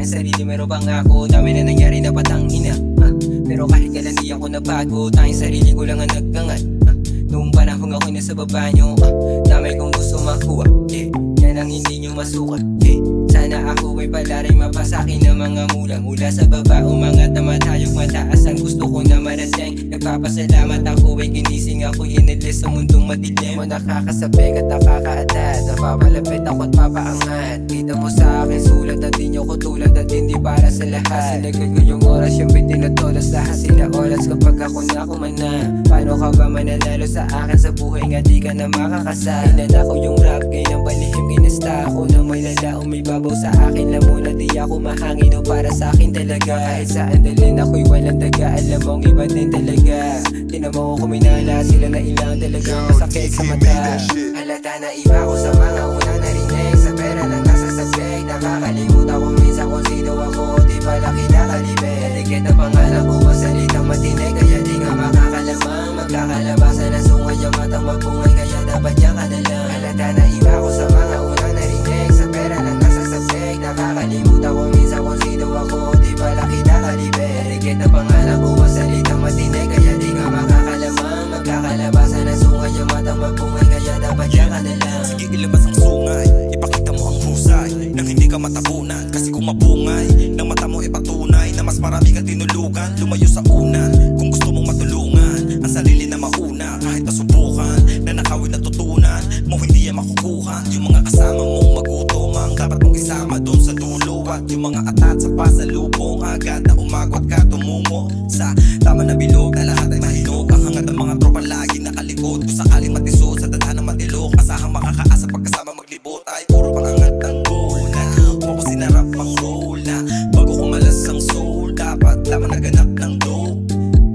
aking sarili, meron pang ako. Dami na nangyari na patangina, pero kahit kailan di ako nabago. Tanging sarili ko lang ang nagkangat. Noong panahon ako'y nasa baba nyo, damay kong gusto makuha, yan ang hindi nyo masukat, sana ako ay palaring mapasakin ng mga mula sa baba, umangat na matayog mataas ang gusto ko na marating. Nagpapasalamat ako ay ginising ako'y inilis sa mundong madilim. Mo nakakasabik at nakakaatad, napapalapit ako't papaangat. Kita mo sa akin sulat at di nyo ko tulad at hindi para sa lahat. Sinagad ko yung oras, yung bitinatolas lahat sila oras kapag ako nakumana. Paano ka ba mananalo sa akin sa buhay nga di ka na makakasal? Inala ko yung rap, ganyan palihim kinasta ako nang may lala o may babaw sa akin. Lamuna di ako mahangin o para sa akin talaga. Kahit saan dalhin ako'y walang daga, alam mong iba din talaga. Tinan mo ko kuminala, sila na ilang talagang masakit sa mata. Halata na iba ko sa mga unang narinig, sa pera lang nasasabik. Nakakalimutan ko minsan kung sino ako, di pala kinakalibig. Dikit ang pangalan ko, masalitang matinig, kaya di nga makakalamang. Magkakalabasan na sungay ang matang mabungay, kaya dapat yan ka na lang. Halata na iba ko sa mga unang narinig, sa pera lang nasasabik. Nakakalimutan ko minsan kung sino ako, di pala kinakalibig. Dikit ang pangalan ko, masalitang matinig, kaya di nga makakalamang. Magkakalabasan na sungay ang matang mabungay, kaya dapat yan ka na lang. Sige, ilabas ang sungay, ipakita mo ang husay nang hindi ka matabunan. Kasi kung mabungay ng mata mo ipatunay na mas marami kang tinulugan. Lumayo sa unan kung gusto mong matulungan ang sarili na mauna. Kahit masubukan na nakawin na tutunan mo, hindi yan makukuha. Yung mga kasama mong magutom ang dapat mong isama doon sa dulo. At yung mga atat sa pasalubong, agad na umagot ka tumungo sa tama na bilog na lahat ay mahinog. Ang hangad ng mga tropa lagi nakalikod. Kung sakaling matisod sa daan ng matilok, asahang makakaasa pagkasama maglibot. Ay puro pangangat ang goal na mo ko sinarap ang role na bago kumalas ang soul, dapat lamang naganap ng dope.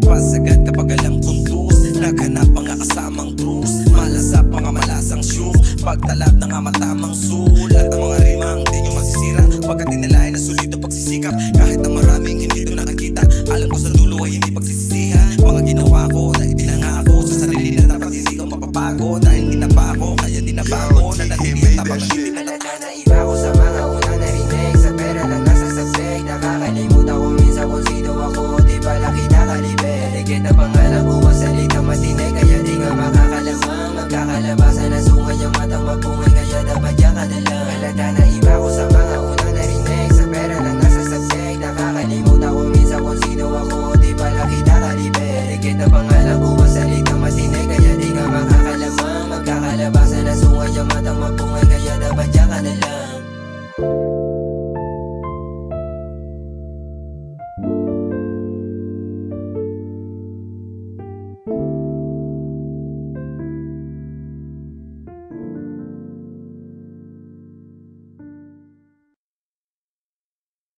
Pasagad kapag alam kong tus, naghanap mga kasamang truce. Malasap mga malasang shoes, pagtalab ng matamang sulat. Ang mga rimang di nyo masisira, pagkat dinalain na solido pagsisikap. Kahit ang maraming hindi ito nakakita, alam ko sa dulo ay hindi pagsisisihan. Mga ginawa ko na ipinangako sa sarili na dapat hindi ko mapapago. Dahil ginapa ko, kaya dinabago na natili at tapang hindi na. Halata na iba ko sa mga unang narinig, sa pera lang nasasabik. Nakakalimutan ko minsan kung sino ako, di pala kinakalibig. Dikit ang pangalan ko, masalitang matinig, kaya di nga makakalamang. Magkakalabasan na sungay ang matang mabungay, kaya dapat yan ka na lang. Halata na